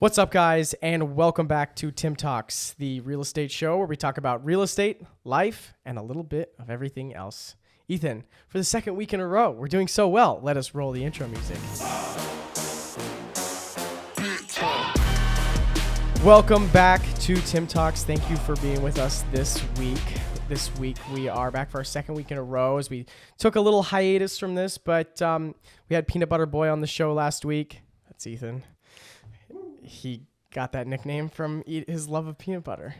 What's up, guys, and welcome back to TimToks, the real estate show where we talk about real estate, life, and a little bit of everything else. Ethan, for the second week in a row, we're doing so well. Let us roll the intro music. Welcome back to TimToks. Thank you for being with us this week. This week we are back for our second week in a row as we took a little hiatus from this, but we had Peanut Butter Boy on the show last week. That's Ethan. He got that nickname from his love of peanut butter.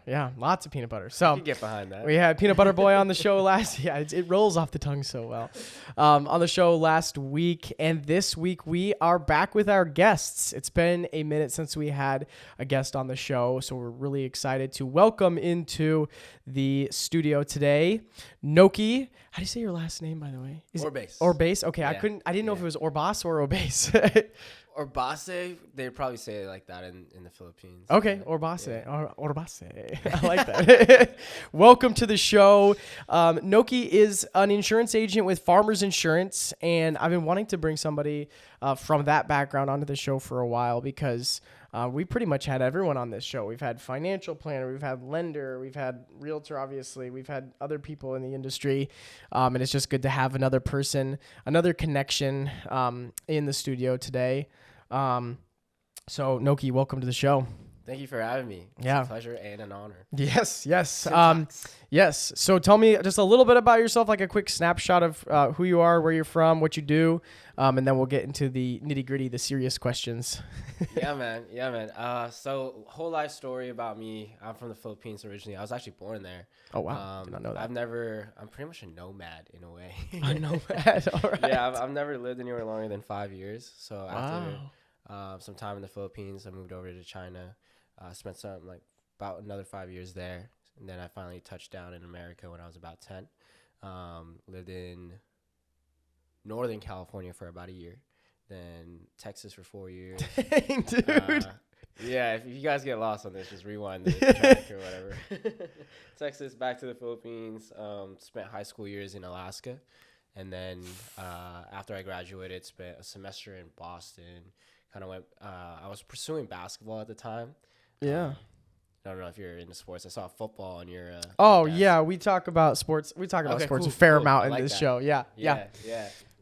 Yeah, lots of peanut butter. So you can get behind that. We had Peanut Butter Boy on the show last. Yeah, it rolls off the tongue so well. On the show last week, and this week we are back with our guests. It's been a minute since we had a guest on the show, so we're really excited to welcome into the studio today Nokee. How do you say your last name, by the way? Orbase. Orbase. Okay, Yeah. I didn't know if it was Orbase or Orbase. Orbase, they'd probably say it like that in the Philippines. Okay, Orbase. Yeah. Orbase. I like that. Welcome to the show. Nokee is an insurance agent with Farmers Insurance, and I've been wanting to bring somebody from that background onto the show for a while because we pretty much had everyone on this show. We've had financial planner, we've had lender, we've had realtor, obviously. We've had other people in the industry, and it's just good to have another person, another connection in the studio today. So Nokee, welcome to the show. Thank you for having me. It's a pleasure and an honor. Yes. Yes. So tell me just a little bit about yourself, like a quick snapshot of who you are, where you're from, what you do, and then we'll get into the nitty gritty, the serious questions. Yeah, man. So whole life story about me. I'm from the Philippines originally. I was actually born there. Oh, wow. Did not know that. I'm pretty much a nomad in a way. A nomad. All right. Yeah, I've never lived anywhere longer than 5 years. So after some time in the Philippines, I moved over to China. Spent about another 5 years there, and then I finally touched down in America when I was about 10. Lived in Northern California for about a year, then Texas for 4 years. Dang, dude. Yeah, if you guys get lost on this, just rewind the track or whatever. Texas, back to the Philippines. Spent high school years in Alaska, and then after I graduated, spent a semester in Boston. Kind of went. I was pursuing basketball at the time. Yeah. I don't know if you're into sports. I saw football on your. Yeah, we talk about sports. We talk about sports a fair amount in this show. Yeah.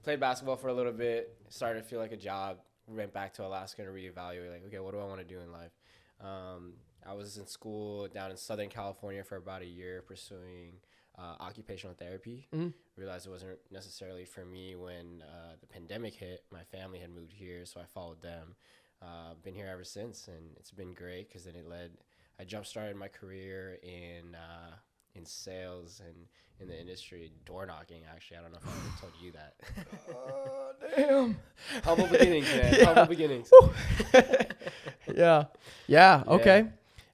Played basketball for a little bit. Started to feel like a job. Went back to Alaska to reevaluate. Like, okay, what do I want to do in life? I was in school down in Southern California for about a year, pursuing occupational therapy. Mm-hmm. Realized it wasn't necessarily for me when the pandemic hit. My family had moved here, so I followed them. Been here ever since, and it's been great because then I jump-started my career in sales and in the industry, door knocking, actually. I don't know if I ever told you that. Oh, damn. Humble beginnings, man. Yeah. Humble beginnings. Yeah, okay.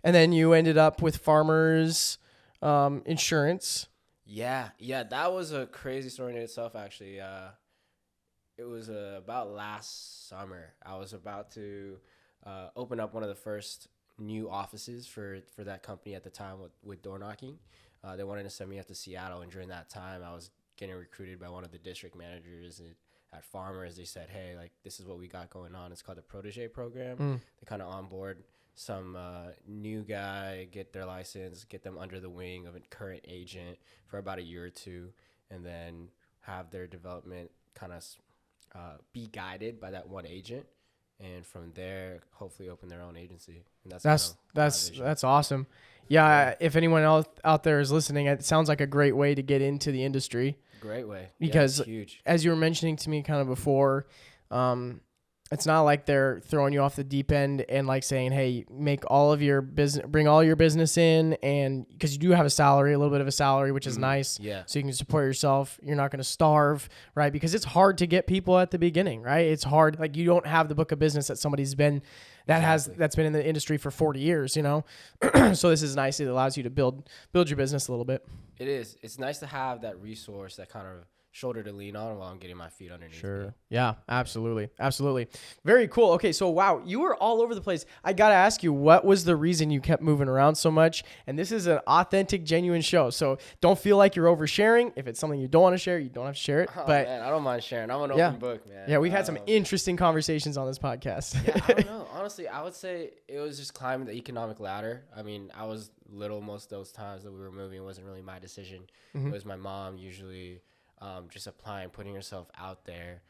And then you ended up with Farmers Insurance. Yeah, that was a crazy story in itself, actually. It was about last summer. I was about to open up one of the first new offices for that company at the time with door knocking. They wanted to send me up to Seattle, and during that time, I was getting recruited by one of the district managers at Farmers. They said, hey, like, this is what we got going on. It's called the Protege Program. They kind of onboard some new guy, get their license, get them under the wing of a current agent for about a year or two, and then have their development kind of be guided by that one agent, and from there hopefully open their own agency. And that's awesome. Yeah, if anyone else out there is listening, it sounds like a great way to get into the industry. Great way. Because it's huge. As you were mentioning to me kind of before, it's not like they're throwing you off the deep end and like saying, hey, make all of your business, bring all your business in. And because you do have a little bit of a salary, which is nice. Yeah. So you can support yourself. You're not going to starve, right? Because it's hard to get people at the beginning, right? It's hard. Like, you don't have the book of business that somebody's been, that's been in the industry for 40 years, you know? So this is nice. It allows you to build your business a little bit. It is. It's nice to have that resource that kind of shoulder to lean on while I'm getting my feet underneath me. Yeah, absolutely. Absolutely. Very cool. Okay, so wow, you were all over the place. I got to ask you, what was the reason you kept moving around so much? And this is an authentic, genuine show. So don't feel like you're oversharing. If it's something you don't want to share, you don't have to share it. Oh, but man, I don't mind sharing. I'm an open book, man. Yeah, we've had some interesting conversations on this podcast. Yeah, I don't know. Honestly, I would say it was just climbing the economic ladder. I mean, I was little most of those times that we were moving. It wasn't really my decision. Mm-hmm. It was my mom usually just applying, putting herself out there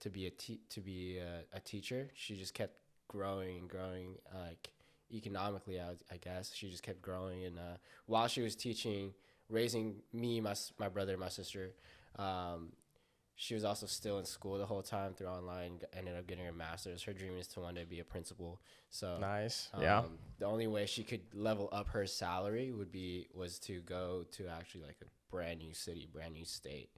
to be a teacher. She just kept growing and growing, like economically, I guess. She just kept growing. And while she was teaching, raising me, my brother, and my sister, she was also still in school the whole time through online, ended up getting her master's. Her dream is to one day be a principal. So nice. The only way she could level up her salary was to go to actually like a brand new city, brand new state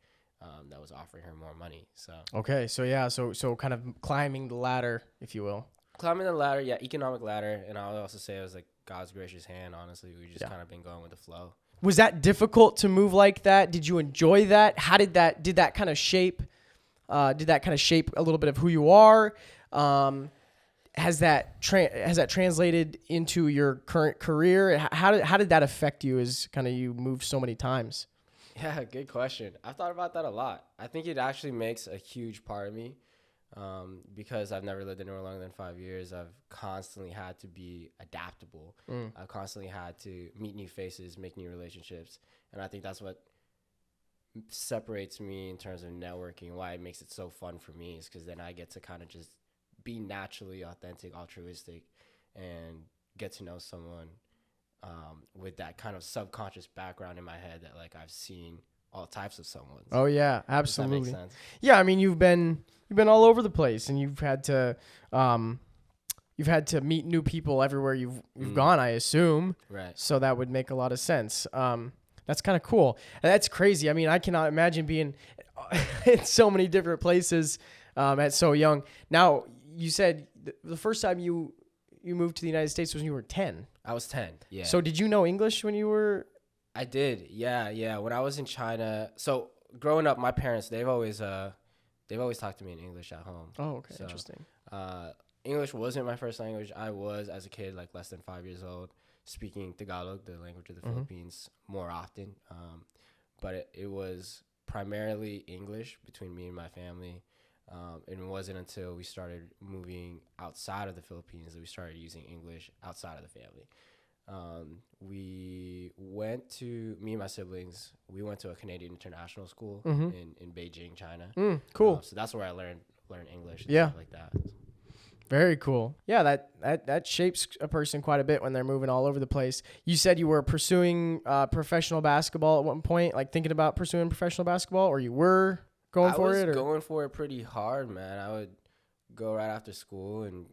that was offering her more money. So okay, so kind of climbing the ladder, if you will. Climbing the ladder, yeah, economic ladder, and I would also say it was like God's gracious hand. Honestly, we just kind of been going with the flow. Was that difficult to move like that? Did you enjoy that? How did that kind of shape? Did that kind of shape a little bit of who you are? Has that translated into your current career? How did that affect you as kind of you moved so many times? Yeah, good question. I've thought about that a lot. I think it actually makes a huge part of me because I've never lived anywhere longer than 5 years. I've constantly had to be adaptable. I've constantly had to meet new faces, make new relationships. And I think that's what separates me in terms of networking, why it makes it so fun for me, is because then I get to kind of just be naturally authentic, altruistic, and get to know someone with that kind of subconscious background in my head that like I've seen all types of someone. Oh yeah, absolutely. Does that make sense? Yeah, I mean you've been all over the place, and you've had to meet new people everywhere you've gone, I assume. Right. So that would make a lot of sense. That's kind of cool. And that's crazy. I mean, I cannot imagine being in so many different places at so young. Now, you said the first time you moved to the United States was when you were 10. I was 10. Yeah. So did you know English when you were? I did. Yeah. When I was in China, so growing up, my parents, they've always talked to me in English at home. Oh, okay. So, interesting. English wasn't my first language. I was, as a kid, like less than 5 years old, speaking Tagalog, the language of the Philippines, more often. But it was primarily English between me and my family. It wasn't until we started moving outside of the Philippines that we started using English outside of the family. Me and my siblings, we went to a Canadian international school in Beijing, China. Cool. So that's where I learned English and stuff like that. Very cool. Yeah, that shapes a person quite a bit when they're moving all over the place. You said you were pursuing professional basketball at one point, like thinking about pursuing professional basketball, or you were going for it? I was going for it pretty hard, man. I would go right after school and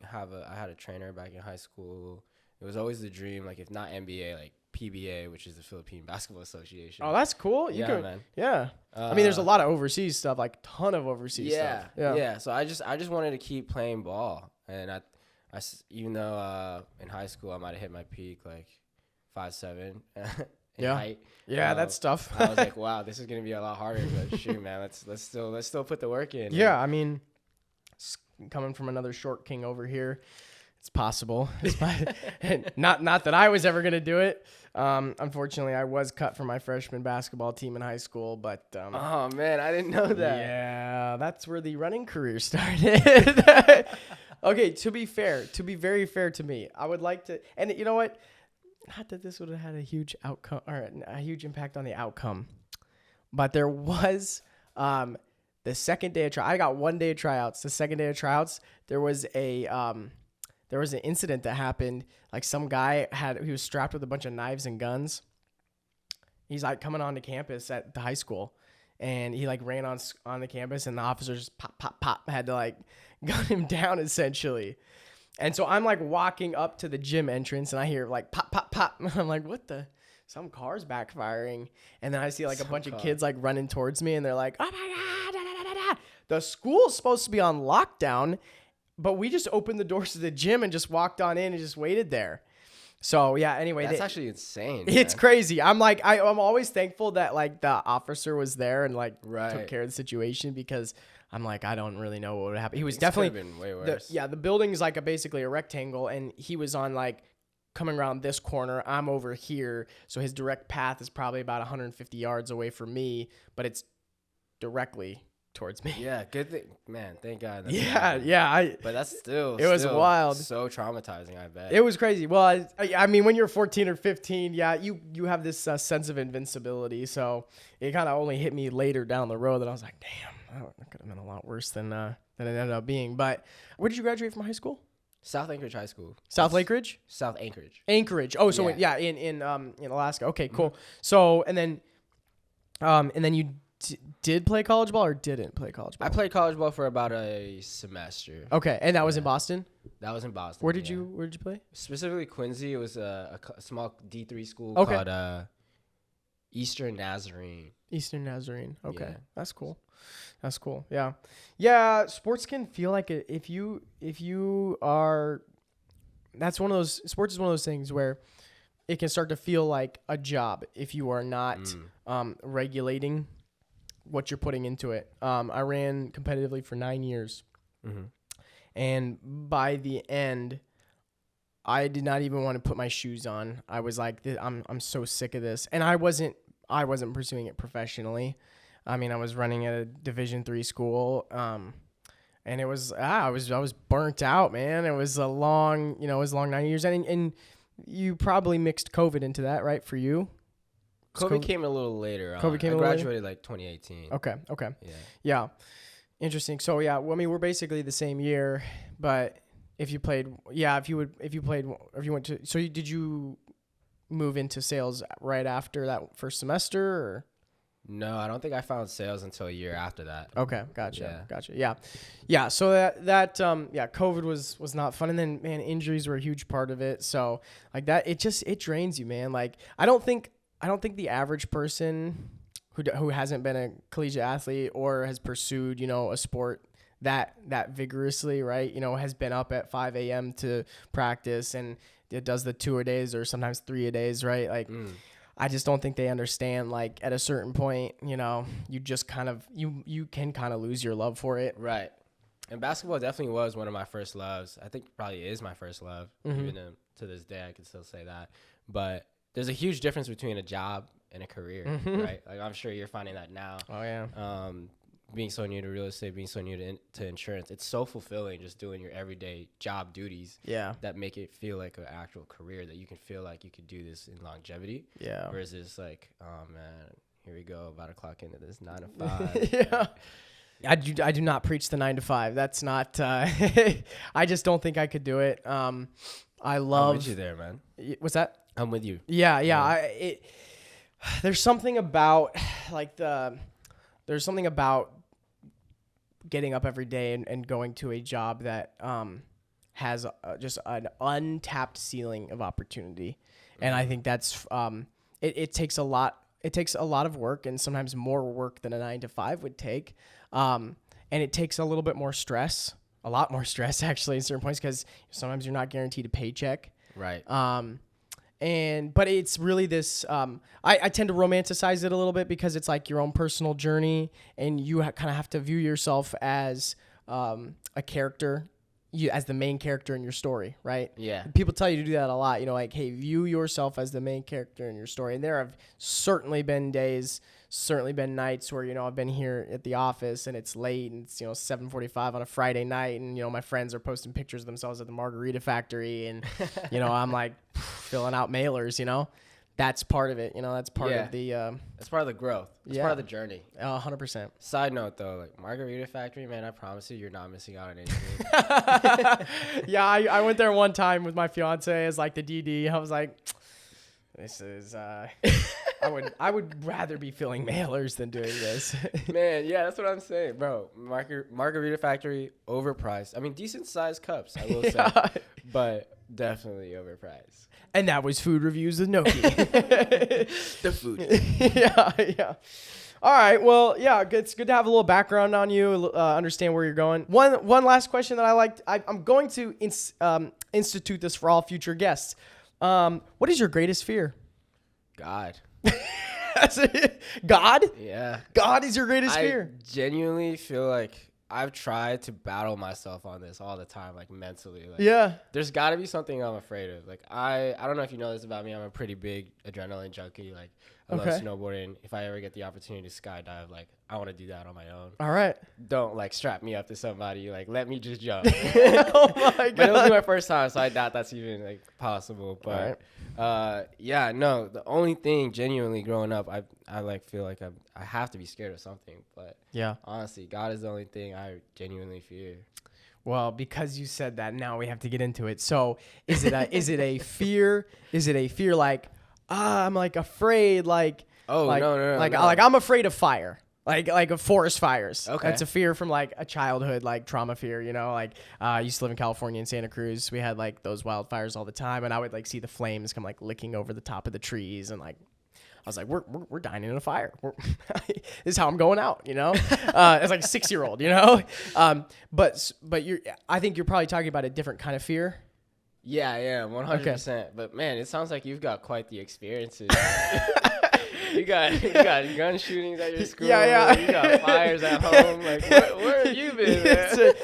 I had a trainer back in high school. It was always the dream, like if not NBA, like PBA, which is the Philippine Basketball Association. Oh, that's cool. Man. Yeah. I mean, there's a lot of overseas stuff, like ton of overseas stuff. Yeah. So I just wanted to keep playing ball, and I even though in high school I might have hit my peak like 5'7" in height. Yeah, that's tough. I was like, wow, this is gonna be a lot harder. But shoot, man, let's still put the work in. Yeah, I mean, coming from another short king over here, it's possible. Not that I was ever gonna do it. Unfortunately, I was cut from my freshman basketball team in high school, but oh man, I didn't know that. Yeah, that's where the running career started. Okay, to be very fair to me, I would like to, and you know what? Not that this would have had a huge outcome or a huge impact on the outcome, but there was the second day of I got 1 day of tryouts. The second day of tryouts, there was an incident that happened. Like some guy he was strapped with a bunch of knives and guns. He's like coming onto campus at the high school, and he like ran on the campus, and the officers pop had to like gun him down essentially. And so I'm like walking up to the gym entrance, and I hear like pop. And I'm like, what the? Some car's backfiring. And then I see like a bunch of kids like running towards me, and they're like, oh my God. Da, da, da, da, da. The school's supposed to be on lockdown, but we just opened the doors to the gym and just walked on in and just waited there. So yeah, anyway, That's actually insane. it's man. crazy. I'm like, I'm always thankful that like the officer was there and like Right. took care of the situation, because I'm like, I don't really know what would happen. He was This could've definitely been way worse. the building's like basically a rectangle, and he was on like coming around this corner. I'm over here, so his direct path is probably about 150 yards away from me, but it's directly towards me. Yeah, good thing, man. Thank God. That's Yeah, not- yeah. But that's still It was wild. So traumatizing, I bet. It was crazy. Well, I mean, when you're 14 or 15, yeah, you have this sense of invincibility. So it kind of only hit me later down the road that I was like, damn, that could have been a lot worse than it ended up being. But where did you graduate from high school? South Anchorage High School. South Lake Ridge? South Anchorage. Anchorage. Oh, so Yeah. in Alaska. Okay, cool. So and then you did play college ball or didn't play college ball? I played college ball for about a semester. Okay, and that was in Boston. That was in Boston. Where did you play? Specifically Quincy. It was a small D3 school Okay. called Eastern Nazarene. Eastern Nazarene. Okay, Yeah. that's cool. That's cool. Yeah, yeah. Sports can feel like it if you are. That's one of those. Sports is one of those things where it can start to feel like a job if you are not regulating what you're putting into it. I ran competitively for 9 years, and by the end, I did not even want to put my shoes on. I was like, I'm so sick of this, and I wasn't pursuing it professionally. I mean, I was running at a Division III school, and it was I was burnt out, man. It was a long 9 years, and you probably mixed COVID into that, right? For you, COVID came a little later. COVID came a I little later? graduated like 2018. Okay. Yeah. Interesting. So yeah, well, I mean, we're basically the same year, but if you went to, so did you move into sales right after that first semester, or? No, I don't think I found sales until a year after that. Okay, gotcha. Yeah. Yeah. So that COVID was not fun, and then man, injuries were a huge part of it. So like that, it drains you, man. Like I don't think the average person who hasn't been a collegiate athlete or has pursued a sport that vigorously, right? Has been up at 5 a.m. to practice, and it does the 2-a-days or sometimes 3-a-days, right? Like. I just don't think they understand, like, at a certain point, you just kind of, you can kind of lose your love for it. Right. And basketball definitely was one of my first loves. I think probably is my first love. Even to this day, I can still say that. But there's a huge difference between a job and a career, right? Like, I'm sure you're finding that now. Oh, yeah. Being so new to real estate, being so new to insurance, it's so fulfilling just doing your everyday job duties. Yeah. That make it feel like an actual career, that you can feel like you could do this in longevity. Yeah. Whereas it's like, oh man, here we go, about to clock into this 9 to 5. Yeah. I do not preach the 9 to 5. That's not. I just don't think I could do it. I love. I'm with you there, man. What's that? I'm with you. Yeah. There's something about there's something about getting up every day and going to a job that has just an untapped ceiling of opportunity, and I think that's it takes a lot. It takes a lot of work, and sometimes more work than a 9 to 5 would take. And it takes a little bit more stress, a lot more stress actually in certain points, because sometimes you're not guaranteed a paycheck. Right. But it's really this, I tend to romanticize it a little bit, because it's like your own personal journey, and you kind of have to view yourself as a character, as the main character in your story, right? Yeah. People tell you to do that a lot, like, hey, view yourself as the main character in your story. And there have certainly been days, certainly been nights where, I've been here at the office and it's late, and it's, 7:45 on a Friday night, and, my friends are posting pictures of themselves at the margarita factory, and, I'm like filling out mailers, That's part of it, that's part of the... That's part of the growth. It's part of the journey. 100%. Side note, though, like Margarita Factory, man, I promise you're not missing out on anything. Yeah, I went there one time with my fiance as like the DD. I was like, this is... I would rather be filling mailers than doing this. Man, yeah, that's what I'm saying, bro. Margarita Factory, overpriced. I mean, decent sized cups, I will say, but definitely overpriced. And that was Food Reviews with Nokee. The food. Yeah. All right. Well, yeah, it's good to have a little background on you, understand where you're going. One last question that I liked. I'm going to institute this for all future guests. What is your greatest fear? God. That's it. God? Yeah. God is your greatest I fear. genuinely feel like I've tried to battle myself on this all the time, like mentally. Like, Yeah. there's got to be something I'm afraid of. Like, I don't know if you know this about me. I'm a pretty big adrenaline junkie. Like, I love snowboarding. If I ever get the opportunity to skydive, like, I want to do that on my own. All right. Don't, like, strap me up to somebody. Like, let me just jump. Oh my God. But it'll be my first time, so I doubt that's even, like, possible. But, yeah, no, the only thing genuinely growing up, I like, feel like I have to be scared of something. But, Yeah. honestly, God is the only thing I genuinely fear. Well, because you said that, now we have to get into it. So, is it a fear? Is it a fear like, I'm like afraid, like, no, like no. I'm afraid of fire, like of forest fires. Okay. That's a fear from like a childhood, like trauma fear. You know, like I used to live in California in Santa Cruz. We had like those wildfires all the time, and I would like see the flames come like licking over the top of the trees, and like I was like, we're dying in a fire. This is how I'm going out, you know? As like a 6-year-old, you know? But I think you're probably talking about a different kind of fear. Yeah, 100%. But man, it sounds like you've got quite the experiences. you got gun shootings at your school. Yeah. You got fires at home. Like, where have you been, man?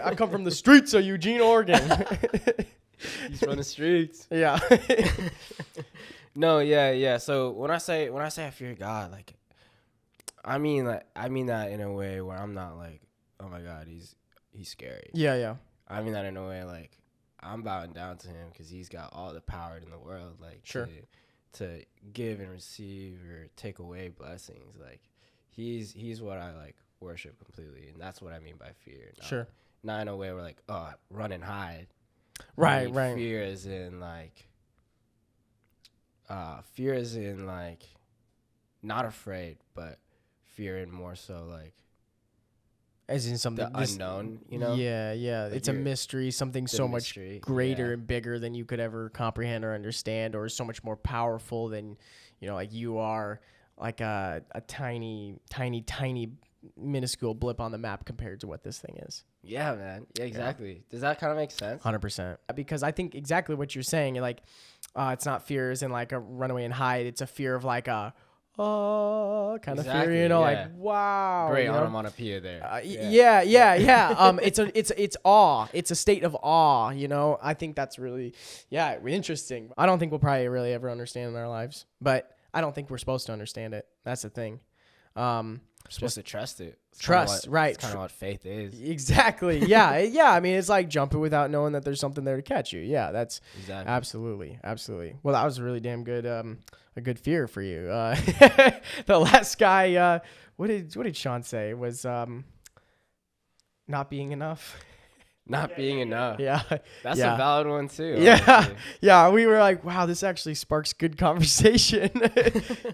I come from the streets of Eugene, Oregon. He's from the streets. Yeah. No, yeah. So when I say I fear God, like, I mean that in a way where I'm not like, oh my God, he's scary. Yeah. I mean that in a way like I'm bowing down to him because he's got all the power in the world, like sure, to give and receive or take away blessings. Like he's what I like worship completely, and that's what I mean by fear. Not in a way where like, oh, run and hide. Right. Fear is in like not afraid, but fear in more so like as in something the unknown, you know? Yeah. Like it's a mystery, something so much greater and bigger than you could ever comprehend or understand, or so much more powerful than, you know, like you are like a tiny minuscule blip on the map compared to what this thing is. Yeah, man. Yeah, exactly. Yeah. Does that kind of make sense? 100%. Because I think exactly what you're saying, like, it's not fears and like a runaway and hide. It's a fear of like a kind of fear, you know, like, wow. Great you know? onomatopoeia there. Yeah. It's awe. It's a state of awe, you know. I think that's really, interesting. I don't think we'll probably really ever understand in our lives, but I don't think we're supposed to understand it. That's the thing. We're supposed to trust it. Right. It's kind of what faith is. Exactly. Yeah. I mean, it's like jumping without knowing that there's something there to catch you. Yeah, that's absolutely. Well, that was a really damn good, a good fear for you. The last guy, what did Sean say? It was not being enough. Not being enough. Yeah. That's a valid one too. Yeah. We were like, wow, this actually sparks good conversation.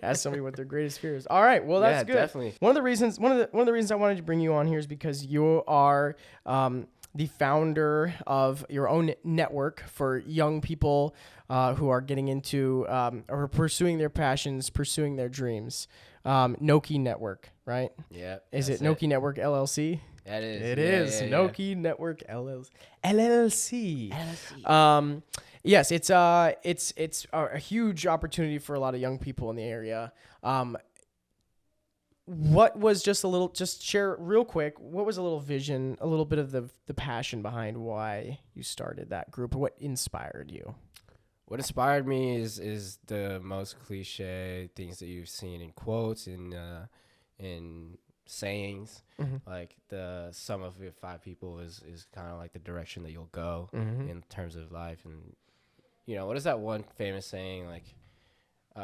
Ask somebody what their greatest fear is. All right. Well, that's good. Definitely. One of the reasons I wanted to bring you on here is because you are the founder of your own network for young people who are getting into or pursuing their passions, pursuing their dreams. Nokee Network, right? Yeah. Is it Nokee Network LLC? That is. It is. Nokee Network LLC. Yes, it's a huge opportunity for a lot of young people in the area. What was just share real quick, what was a little vision, a little bit of the passion behind why you started that group? What inspired you? What inspired me is the most cliche things that you've seen in quotes and in sayings. Mm-hmm. Like the sum of your 5 people is kind of like the direction that you'll go in terms of life. And you know, what is that one famous saying, like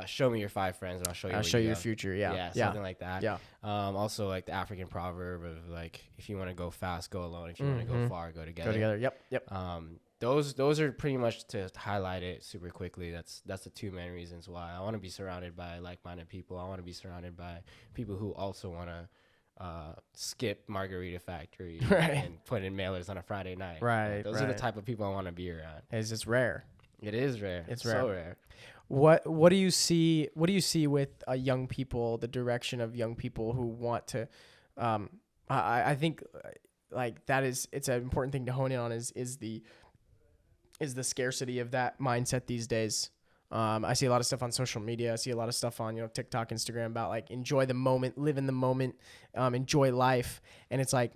show me your 5 friends and I'll show you your future. Yeah, something like that. Yeah. Also like the African proverb of like, if you want to go fast, go alone. If you want to go far, go together. Yep. Those are pretty much to highlight it super quickly. That's the 2 main reasons why I want to be surrounded by like-minded people. I want to be surrounded by people who also want to skip Margarita Factory and put in mailers on a Friday night. Right. Those are the type of people I want to be around. It's rare. It is rare. It's so rare. What do you see? What do you see with young people? The direction of young people who want to. I think like that is, it's an important thing to hone in on. Is the is the scarcity of that mindset these days. I see a lot of stuff on social media. I see a lot of stuff on, TikTok, Instagram about like enjoy the moment, live in the moment, enjoy life. And it's like,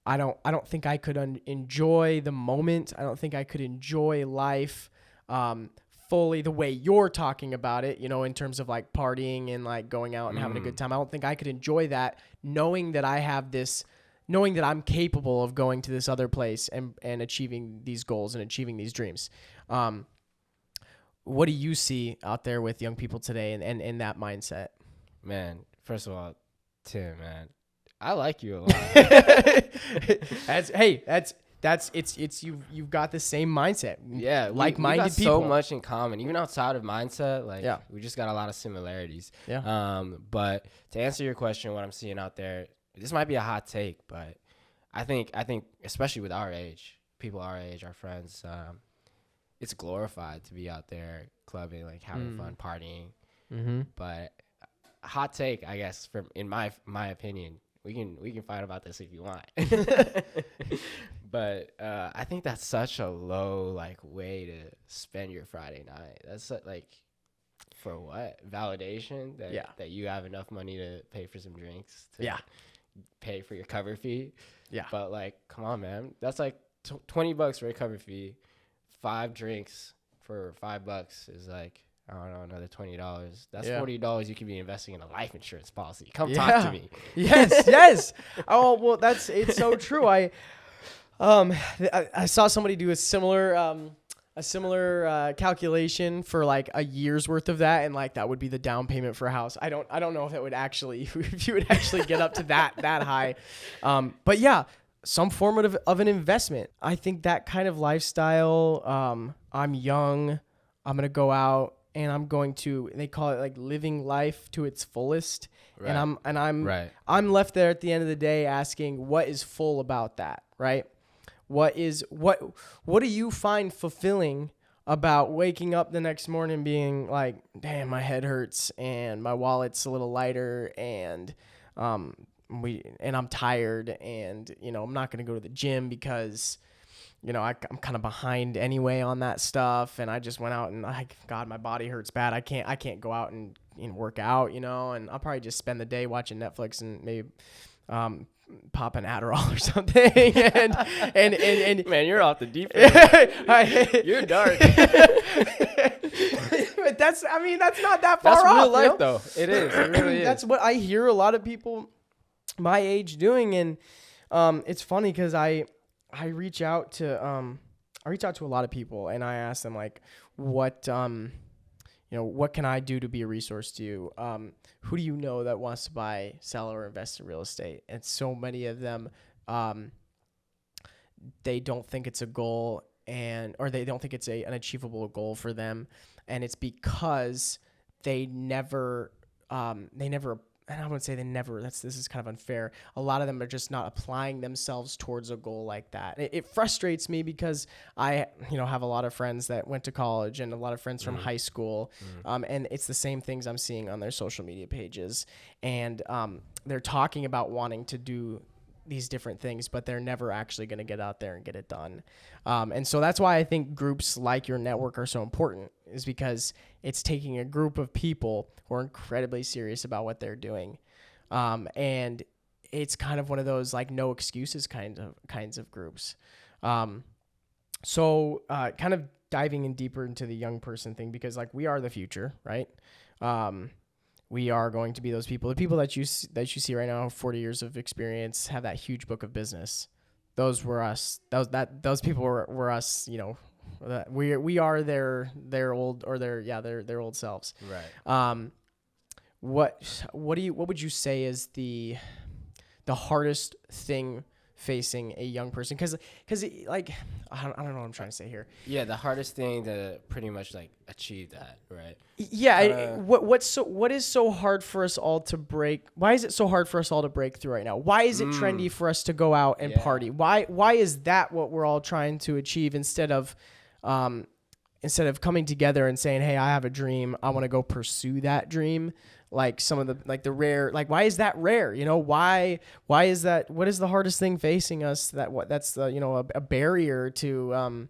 I don't think I could enjoy the moment. I don't think I could enjoy life fully the way you're talking about it, in terms of like partying and like going out and having a good time. I don't think I could enjoy that knowing that I'm capable of going to this other place and achieving these goals and achieving these dreams. What do you see out there with young people today and that mindset? Man, first of all, Tim, man, I like you a lot. You've got the same mindset. Yeah, like-minded we got people. so much in common, even outside of mindset. Like, Yeah. we just got a lot of similarities. Yeah. But to answer your question, what I'm seeing out there, this might be a hot take, but I think especially with our age, people our age, our friends, it's glorified to be out there clubbing, like having fun, partying. Mm-hmm. But hot take, I guess, from in my opinion, we can fight about this if you want. But I think that's such a low like way to spend your Friday night. That's like, for what? Validation that you have enough money to pay for some drinks, to pay for your cover fee. Yeah. But like, come on, man. That's like $20 for a cover fee. 5 drinks for $5 is like, I don't know, another $20. That's $40 you could be investing in a life insurance policy. Come talk to me. Yes. Oh, well, it's so true. I saw somebody do a similar calculation for like a year's worth of that, and like that would be the down payment for a house. I don't know if it would actually if you would actually get up to that high. But yeah, some form of an investment. I think that kind of lifestyle, I'm young, I'm going to go out and I'm going to, they call it like living life to its fullest. Right. I'm left there at the end of the day asking, what is full about that? Right. What do you find fulfilling about waking up the next morning being like, damn, my head hurts and my wallet's a little lighter and, I'm tired and, I'm not going to go to the gym because, I'm kind of behind anyway on that stuff. And I just went out and God, my body hurts bad. I can't go out and work out, and I'll probably just spend the day watching Netflix and maybe, pop an Adderall or something. and man, you're off the deep end. You're dark. But that's not that far off. That's real life though. It is. It really is. That's what I hear a lot of people my age doing, and it's funny because I reach out to a lot of people and I ask them like, what can I do to be a resource to you? Who do you know that wants to buy, sell, or invest in real estate? And so many of them, they don't think it's a goal or they don't think it's an achievable goal for them, and it's because they never. And I would say this is kind of unfair. A lot of them are just not applying themselves towards a goal like that. It frustrates me because I, have a lot of friends that went to college and a lot of friends from high school. And it's the same things I'm seeing on their social media pages. And they're talking about wanting to do these different things, but they're never actually going to get out there and get it done. And so that's why I think groups like your network are so important, is because it's taking a group of people who are incredibly serious about what they're doing. And it's kind of one of those like no excuses kinds of groups. So kind of diving in deeper into the young person thing, because like we are the future, right? We are going to be those people. The people that you see right now, 40 years of experience, have that huge book of business. Those were us. Those people were us. We are their old selves. Right. What would you say is the hardest thing facing a young person? Because like I don't know what I'm trying to say here. Yeah, the hardest thing to pretty much like achieve that, right? Yeah. What is so hard for us all to break? Why is it so hard for us all to break through right now? Why is it trendy for us to go out and party? Why is that what we're all trying to achieve instead of coming together and saying, hey, I have a dream, I want to go pursue that dream? Like some of the rare, like, why is that rare? Why is that? What is the hardest thing facing us? That's a barrier to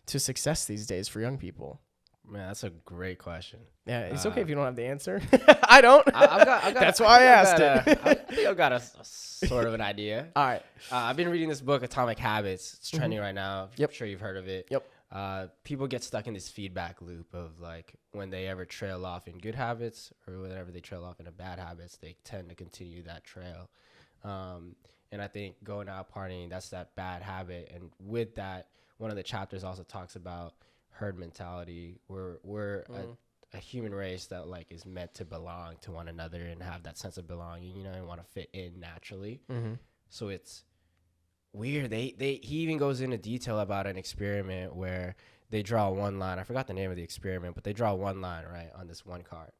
to success these days for young people? Man, that's a great question. Yeah, it's okay if you don't have the answer. I don't. I've got That's why I asked it. I think I've got a sort of an idea. All right. I've been reading this book, Atomic Habits. It's trending right now. Yep. I'm sure you've heard of it. Yep. People get stuck in this feedback loop of like when they ever trail off in good habits or whenever they trail off into bad habits, they tend to continue that trail. And I think going out partying, that's that bad habit. And with that, one of the chapters also talks about herd mentality. We're a human race that like is meant to belong to one another and have that sense of belonging, you know, and want to fit in naturally. So it's weird. He even goes into detail about an experiment where they draw one line. I forgot the name of the experiment, but they draw one line right on this one card.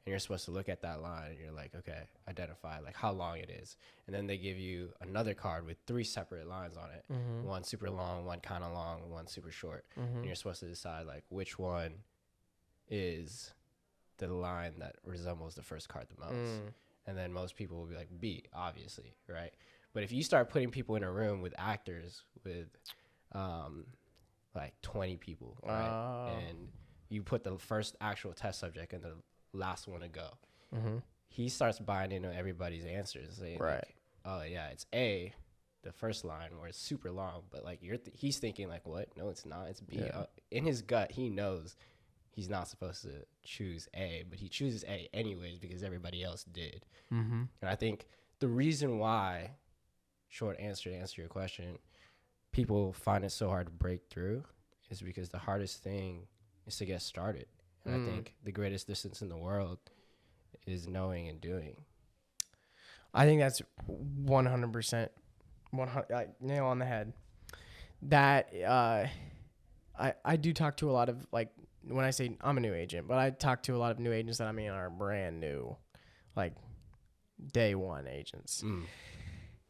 And you're supposed to look at that line and you're like, okay, identify like how long it is. And then they give you another card with 3 separate lines on it. One super long, one kind of long, one super short. And you're supposed to decide like which one is the line that resembles the first card the most. And then most people will be like B, obviously, right? But if you start putting people in a room with actors with like 20 people, right? And you put the first actual test subject and the last one to go. He starts buying into everybody's answers, saying, like, "Oh yeah, it's A, the first line, where it's super long." But like he's thinking like, "What? No, it's not. It's B." In his gut, he knows he's not supposed to choose A, but he chooses A anyways because everybody else did. And I think the reason why, short answer to answer your question, people find it so hard to break through is because the hardest thing is to get started. And I think the greatest distance in the world is knowing and doing. I think that's 100%, nail on the head. That I do talk to a lot of, like, when I say I'm a new agent, but I talk to a lot of new agents that I mean are brand new, like day one agents.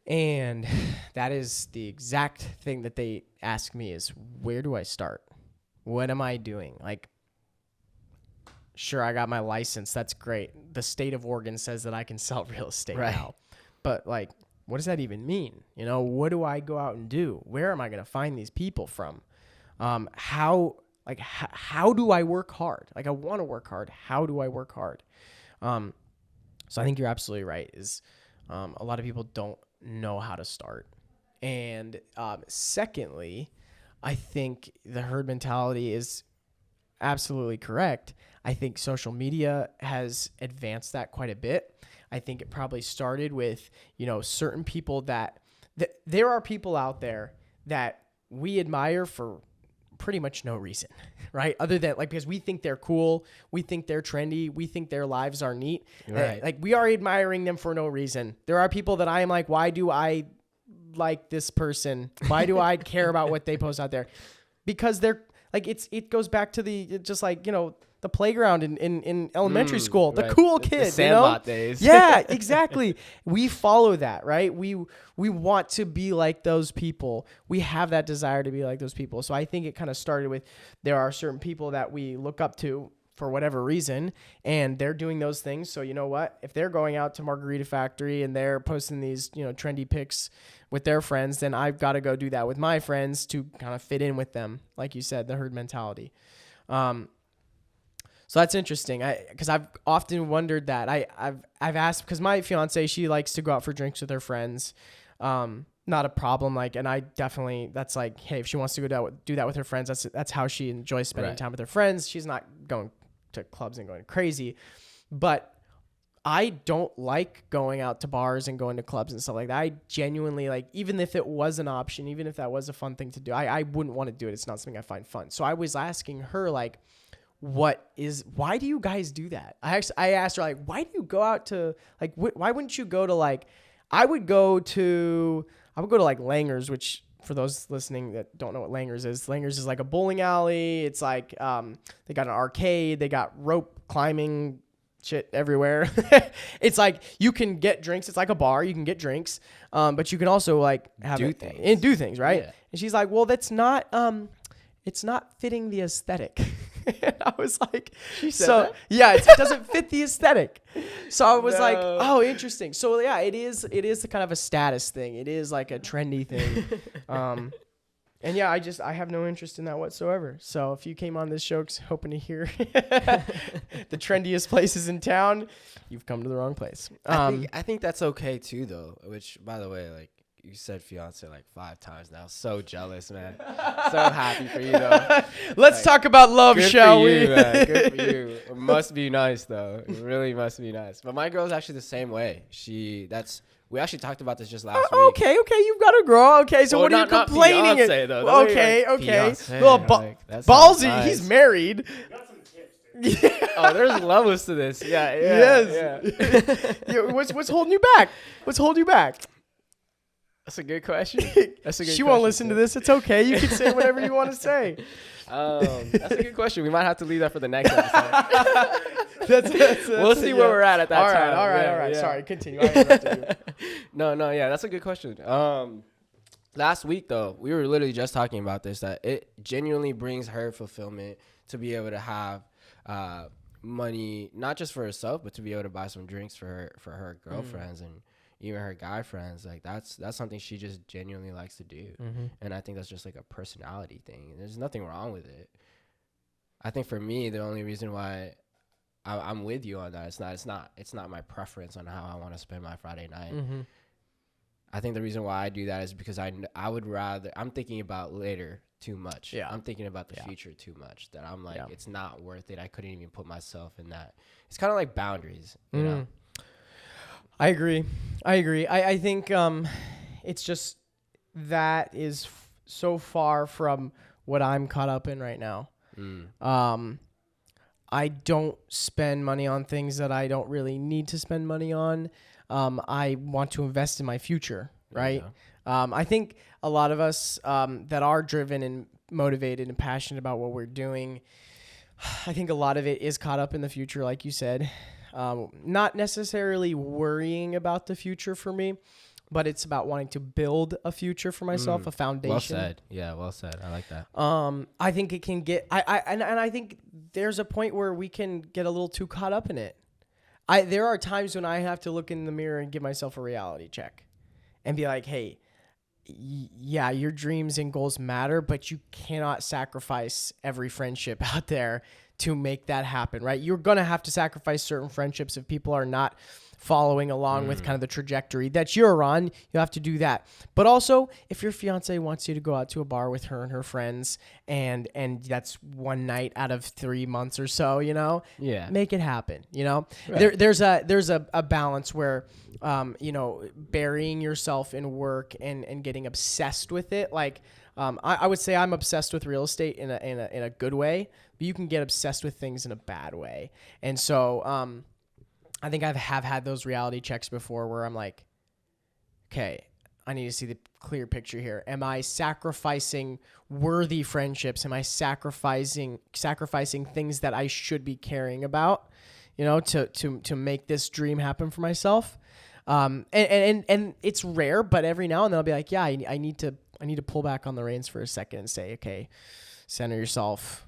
And that is the exact thing that they ask me is, where do I start? What am I doing? Like, sure, I got my license. That's great. The state of Oregon says that I can sell real estate now. But, like, what does that even mean? You know, what do I go out and do? Where am I going to find these people from? How do I work hard? Like, I want to work hard. How do I work hard? So I think you're absolutely right. A lot of people don't know how to start. And secondly, I think the herd mentality is absolutely correct. I think social media has advanced that quite a bit. I think it probably started with, you know, certain people that there are people out there that we admire for pretty much no reason, right? Other than like, because we think they're cool, we think they're trendy, we think their lives are neat. Right. Like, we are admiring them for no reason. There are people that I am like, why do I like this person? Why do I care about what they post out there? Because they're like, it goes back to just like, you know, the playground in elementary school, the cool kid, the Sandlot days. Yeah, exactly. We follow that, right? We want to be like those people. We have that desire to be like those people. So I think it kind of started with, there are certain people that we look up to for whatever reason, and they're doing those things. So you know what? If they're going out to Margarita Factory and they're posting these, you know, trendy pics with their friends, then I've got to go do that with my friends to kind of fit in with them. Like you said, the herd mentality. So that's interesting. Because I've often wondered that. I've asked, because my fiance, she likes to go out for drinks with her friends. Not a problem. Like, and I definitely, that's like, hey, if she wants to do that with her friends, that's how she enjoys spending time with her friends. She's not going to clubs and going crazy. But I don't like going out to bars and going to clubs and stuff like that. I genuinely, like, even if it was an option, even if that was a fun thing to do, I wouldn't want to do it. It's not something I find fun. So I was asking her, like, why do you guys do that? I asked her, like, why do you go out to, like, why wouldn't you go to, like, I would go to like Langer's, which for those listening that don't know what Langer's is like a bowling alley. It's like, they got an arcade, they got rope climbing shit everywhere. It's like, you can get drinks. It's like a bar. You can get drinks. But you can also like do things, right? Yeah. And she's like, well, that's not, it's not fitting the aesthetic. And I was like, she said that? Yeah, it doesn't fit the aesthetic. So I was like, oh, interesting. So yeah, it is kind of a status thing. It is like a trendy thing. And yeah, I have no interest in that whatsoever. So if you came on this show hoping to hear the trendiest places in town, you've come to the wrong place. I think that's okay too, though. Which, by the way, like you said, fiance like 5 times now. So jealous, man. So happy for you, though. Let's talk about love, shall we? Man. Good for you. It must be nice, though. It really must be nice. But my girl's actually the same way. We actually talked about this just last week. Okay, you've got a girl. Okay, so what are you complaining? Not Beyonce, though. Okay. Beyonce, Well, ballsy. Nice. He's married. Oh, there's levels to this. Yeah. Yes. Yeah. What's holding you back? What's holding you back? That's a good question. She won't listen to this. It's okay. You can say whatever you want to say. That's a good question. We might have to leave that for the next episode. We'll see where we're at that time. All right. Yeah. Sorry, continue. I interrupted you. No, yeah, that's a good question. Last week, though, we were literally just talking about this, that it genuinely brings her fulfillment to be able to have money, not just for herself, but to be able to buy some drinks for her girlfriends and even her guy friends. Like that's something she just genuinely likes to do. And I think that's just like a personality thing. And there's nothing wrong with it. I think for me, the only reason why I'm with you on that, it's not my preference on how I want to spend my Friday night. I think the reason why I do that is because I would rather, I'm thinking about later too much. Yeah. I'm thinking about the future too much, that I'm like, it's not worth it. I couldn't even put myself in that. It's kind of like boundaries, you know? I agree. I think it's just that is so far from what I'm caught up in right now. I don't spend money on things that I don't really need to spend money on. I want to invest in my future, right? I think a lot of us that are driven and motivated and passionate about what we're doing, I think a lot of it is caught up in the future, like you said. Not necessarily worrying about the future for me, but it's about wanting to build a future for myself, a foundation. Well said. Yeah, well said. I like that. I think it can get, I think there's a point where we can get a little too caught up in it. There are times when I have to look in the mirror and give myself a reality check and be like, hey, yeah, your dreams and goals matter, but you cannot sacrifice every friendship out there to make that happen, right? You're going to have to sacrifice certain friendships if people are not following along with kind of the trajectory that you're on. You have to do that. But also, if your fiance wants you to go out to a bar with her and her friends, and that's one night out of 3 months or so, you know, make it happen. You know, right. There's a balance where, you know, burying yourself in work and getting obsessed with it. Like, I would say I'm obsessed with real estate in a good way, but you can get obsessed with things in a bad way. And so, I think I have had those reality checks before where I'm like, okay, I need to see the clear picture here. Am I sacrificing worthy friendships? Am I sacrificing things that I should be caring about, you know, to make this dream happen for myself? And it's rare, but every now and then I'll be like, yeah, I need to pull back on the reins for a second and say, okay, center yourself.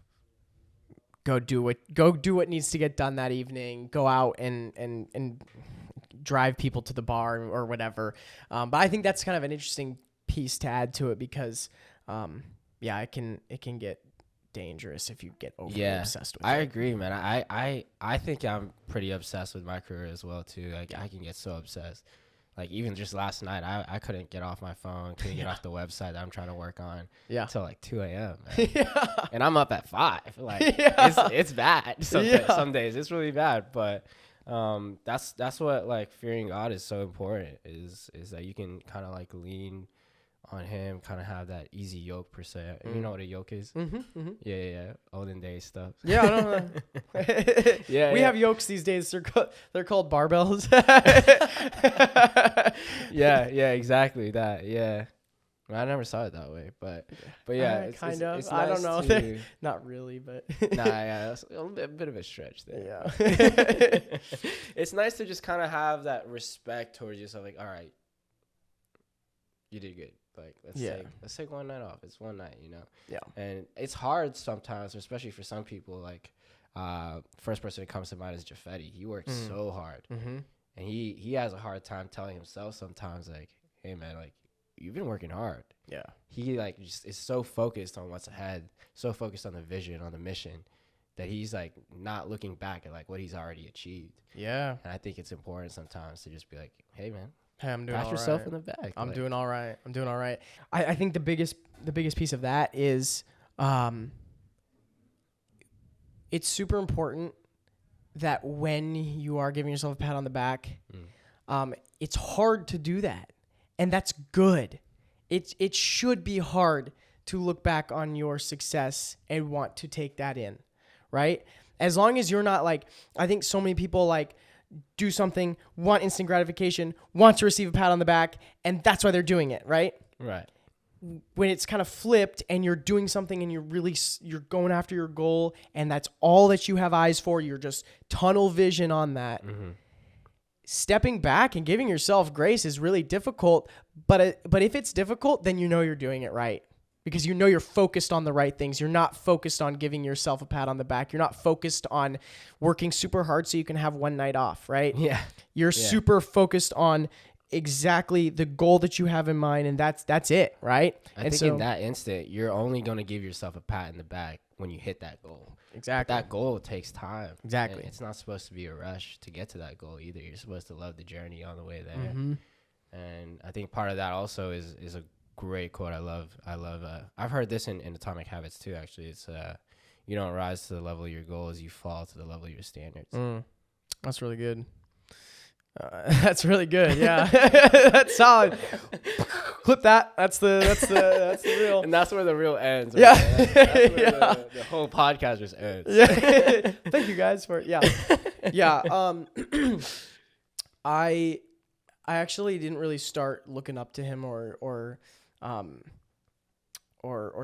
Go do what needs to get done that evening. Go out and drive people to the bar or whatever. But I think that's kind of an interesting piece to add to it because, it can get dangerous if you get overly obsessed with it. I agree, man. I think I'm pretty obsessed with my career as well too. Like I can get so obsessed. Like even just last night, I couldn't get off my phone, couldn't get off the website that I'm trying to work on until like 2 a.m. And I'm up at 5. Like it's bad. Some days it's really bad. But that's what like fearing God is so important is that you can kind of like lean on Him, kind of have that easy yoke per se. You know what a yoke is? Yeah. Olden days stuff. Yeah, I don't know. We have yokes these days. They're called barbells. yeah, exactly that. Yeah, I never saw it that way, but yeah, it's kind of. It's I nice don't know. Not really, but that's a bit of a stretch there. Yeah, it's nice to just kind of have that respect towards yourself. Like, all right, you did good. Like let's take one night off. It's one night, you know. Yeah. And it's hard sometimes, especially for some people. Like, first person that comes to mind is Jaffetti. He works so hard, and he has a hard time telling himself sometimes, like, hey man, like you've been working hard. Yeah. He like just is so focused on what's ahead, so focused on the vision, on the mission, that he's like not looking back at like what he's already achieved. Yeah. And I think it's important sometimes to just be like, hey man, Hey, I'm doing pat all yourself right. in the back. I'm like, doing all right. I'm doing all right. I think the biggest piece of that is it's super important that when you are giving yourself a pat on the back, it's hard to do that. And that's good. It should be hard to look back on your success and want to take that in, right? As long as you're not like, I think so many people like do something, want instant gratification, want to receive a pat on the back, and that's why they're doing it, right? Right. When it's kind of flipped and you're doing something and you're going after your goal and that's all that you have eyes for, you're just tunnel vision on that. Stepping back and giving yourself grace is really difficult, but if it's difficult, then you know you're doing it right. Because you know you're focused on the right things. You're not focused on giving yourself a pat on the back. You're not focused on working super hard so you can have one night off, right? Yeah. You're super focused on exactly the goal that you have in mind, and that's it, right? I think in that instant, you're only going to give yourself a pat in the back when you hit that goal. Exactly. But that goal takes time. Exactly. And it's not supposed to be a rush to get to that goal either. You're supposed to love the journey on the way there. And I think part of that also is a great quote. I love I've heard this in Atomic Habits too, actually. It's you don't rise to the level of your goals, you fall to the level of your standards. That's really good. That's really good. Yeah. That's solid. Clip that. That's the real. And that's where the real ends. Right? Yeah. That's where the whole podcast just ends. Yeah. Thank you guys for yeah. I actually didn't really start looking up to him or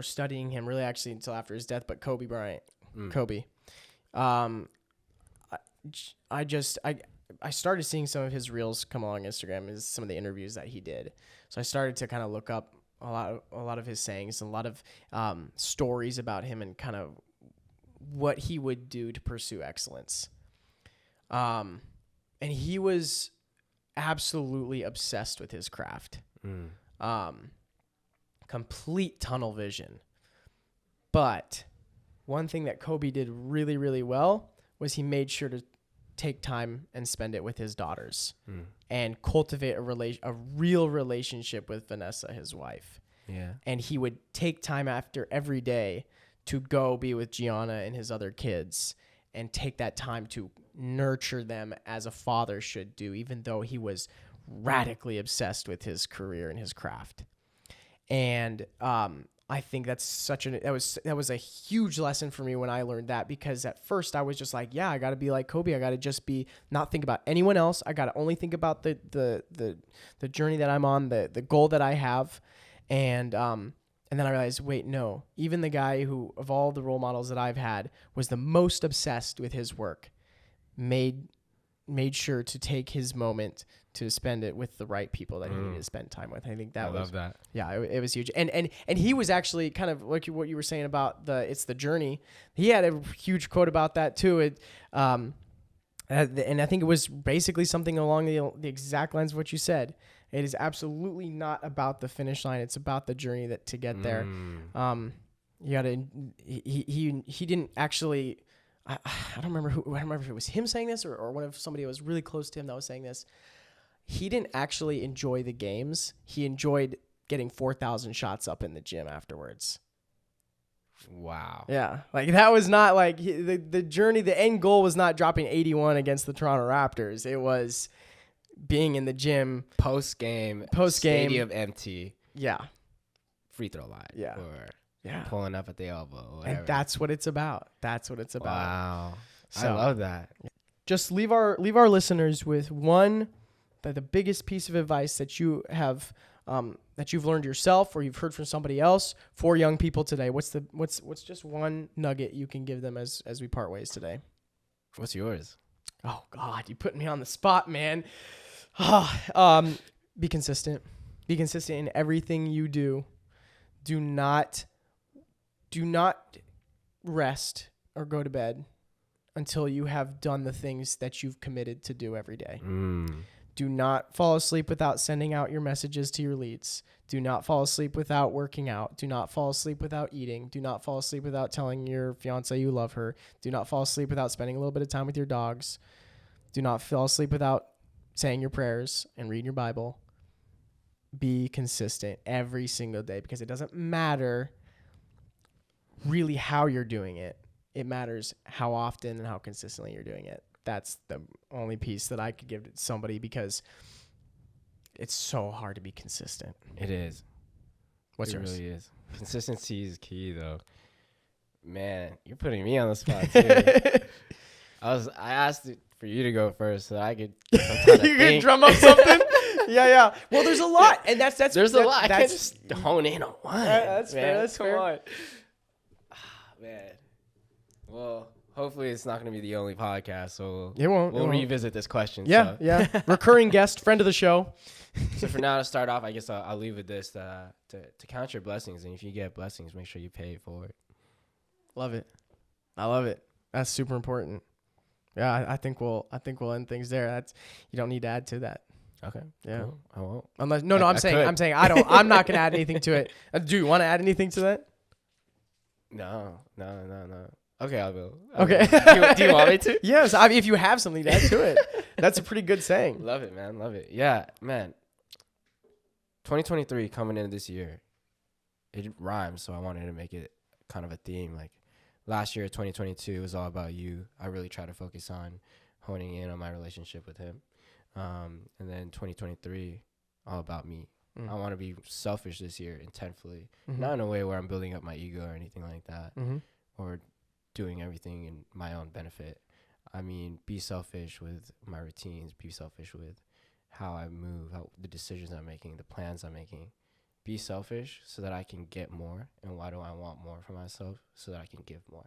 studying him really actually until after his death, but Kobe Bryant. Kobe. I started seeing some of his reels come along Instagram, is some of the interviews that he did. So I started to kind of look up a lot of his sayings, and a lot of stories about him and kind of what he would do to pursue excellence. And he was absolutely obsessed with his craft. Complete tunnel vision. But one thing that Kobe did really, really well was he made sure to take time and spend it with his daughters and cultivate a real relationship with Vanessa, his wife. Yeah. And he would take time after every day to go be with Gianna and his other kids and take that time to nurture them as a father should do, even though he was radically obsessed with his career and his craft. And I think that's that was a huge lesson for me when I learned that, because at first I was just like, yeah, I got to be like Kobe. I got to just not think about anyone else. I got to only think about the journey that I'm on, the goal that I have. And then I realized, wait, no, even the guy who, of all the role models that I've had, was the most obsessed with his work, made sure to take his moment to spend it with the right people that he needed to spend time with. I think I love that. Yeah, it was huge. And he was actually kind of like what you were saying about it's the journey. He had a huge quote about that too. And I think it was basically something along the exact lines of what you said. It is absolutely not about the finish line. It's about the journey to get there. You gotta. He didn't actually. I don't remember if it was him saying this or one of somebody who was really close to him that was saying this. He didn't actually enjoy the games. He enjoyed getting 4,000 shots up in the gym afterwards. Wow. Yeah. Like that was not like the journey, the end goal was not dropping 81 against the Toronto Raptors. It was being in the gym. Post game. Stadium empty. Yeah. Free throw line. Yeah. Or pulling up at the elbow. Whatever. And that's what it's about. Wow. So, I love that. Just leave our listeners with the biggest piece of advice that you have that you've learned yourself or you've heard from somebody else for young people today. What's just one nugget you can give them as we part ways today? What's yours? Oh God, you put me on the spot, man. Be consistent. Be consistent in everything you do. Do not rest or go to bed until you have done the things that you've committed to do every day. Do not fall asleep without sending out your messages to your leads. Do not fall asleep without working out. Do not fall asleep without eating. Do not fall asleep without telling your fiance you love her. Do not fall asleep without spending a little bit of time with your dogs. Do not fall asleep without saying your prayers and reading your Bible. Be consistent every single day, because it doesn't matter really how you're doing it. It matters how often and how consistently you're doing it. That's the only piece that I could give to somebody, because it's so hard to be consistent. It is. What's it yours? Really is. Consistency is key, though. Man, you're putting me on the spot too. I asked for you to go first so that I could. You can drum up something. Yeah. Well, there's a lot, and that's there's a lot. I can't just hone in on one. That's man. fair. That's Come fair. on. Man. Well, hopefully it's not going to be the only podcast, so It won't. we'll revisit this question. Yeah, so. yeah. Recurring guest, friend of the show. So for now, to start off, I guess I'll leave with this: to count your blessings, and if you get blessings, make sure you pay it forward. Love it. I love it. That's super important. Yeah, I think we'll end things there. You don't need to add to that. Okay. Yeah. Cool. I won't. Unless I'm saying I'm not gonna add anything to it. Do you want to add anything to that? No. Okay, I'll go. Okay. Do you want me to? Yes. If you have something to add to it, that's a pretty good saying. Love it, man. Love it. Yeah, man. 2023 coming into this year, it rhymes, so I wanted to make it kind of a theme. Like last year, 2022 was all about you. I really tried to focus on honing in on my relationship with him. And then 2023, all about me. I want to be selfish this year intentfully, not in a way where I'm building up my ego or anything like that, or doing everything in my own benefit. I mean, be selfish with my routines, be selfish with how I move, the decisions I'm making, the plans I'm making. Be selfish so that I can get more. And why do I want more for myself? So that I can give more.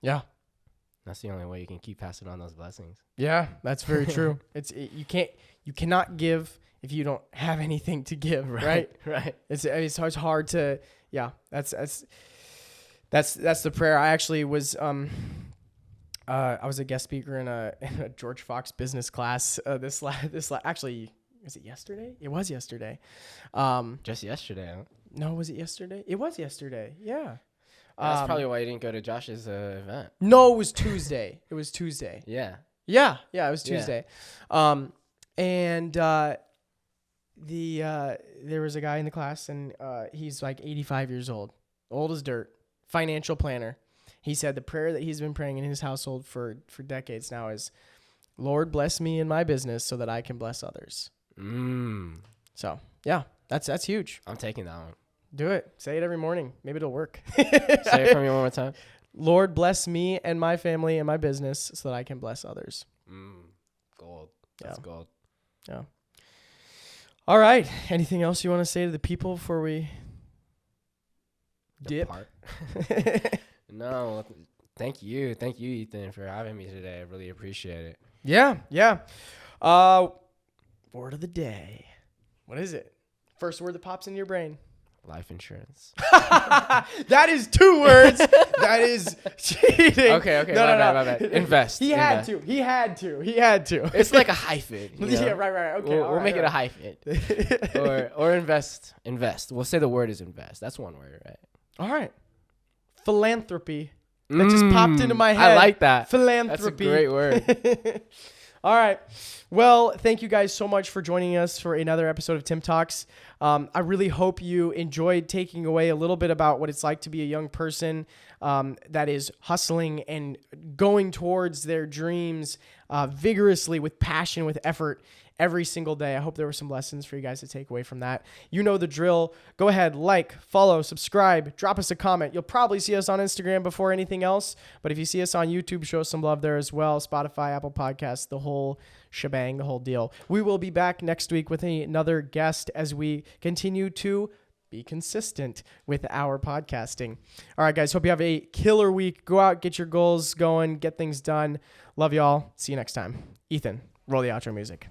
Yeah. That's the only way you can keep passing on those blessings. Yeah, that's very true. You cannot give if you don't have anything to give, right? Right. It's hard to, yeah, that's the prayer. I actually was, I was a guest speaker in a George Fox business class, actually, was it yesterday? It was yesterday. Just yesterday, huh? No, was it yesterday? It was yesterday. Yeah. That's probably why you didn't go to Josh's event. No, it was Tuesday. It was Tuesday. Yeah. Yeah, it was Tuesday. And there was a guy in the class, and he's like 85 years old as dirt, financial planner. He said the prayer that he's been praying in his household for decades now is, Lord, bless me in my business so that I can bless others. So, yeah, that's huge. I'm taking that one. Do it. Say it every morning. Maybe it'll work. Say it for me one more time. Lord, bless me and my family and my business so that I can bless others. Gold. That's gold. Yeah. All right. Anything else you want to say to the people before we dip? No. Thank you, Ethan, for having me today. I really appreciate it. Yeah. Word of the day. What is it? First word that pops into your brain. Life insurance. That is 2 words. That is cheating. Okay. My bad. Invest. He had to. It's like a hyphen. You know? Yeah, right. Okay. We'll make it a hyphen. or invest. We'll say the word is invest. That's one word, right? All right. Philanthropy. That just popped into my head. I like that. Philanthropy. That's a great word. All right. Well, thank you guys so much for joining us for another episode of TimToks. I really hope you enjoyed taking away a little bit about what it's like to be a young person that is hustling and going towards their dreams vigorously, with passion, with effort, every single day. I hope there were some lessons for you guys to take away from that. You know the drill. Go ahead, like, follow, subscribe, drop us a comment. You'll probably see us on Instagram before anything else, but if you see us on YouTube, show us some love there as well. Spotify, Apple Podcasts, the whole shebang, the whole deal. We will be back next week with another guest as we continue to be consistent with our podcasting. All right, guys, hope you have a killer week. Go out, get your goals going, get things done. Love y'all. See you next time. Ethan, roll the outro music.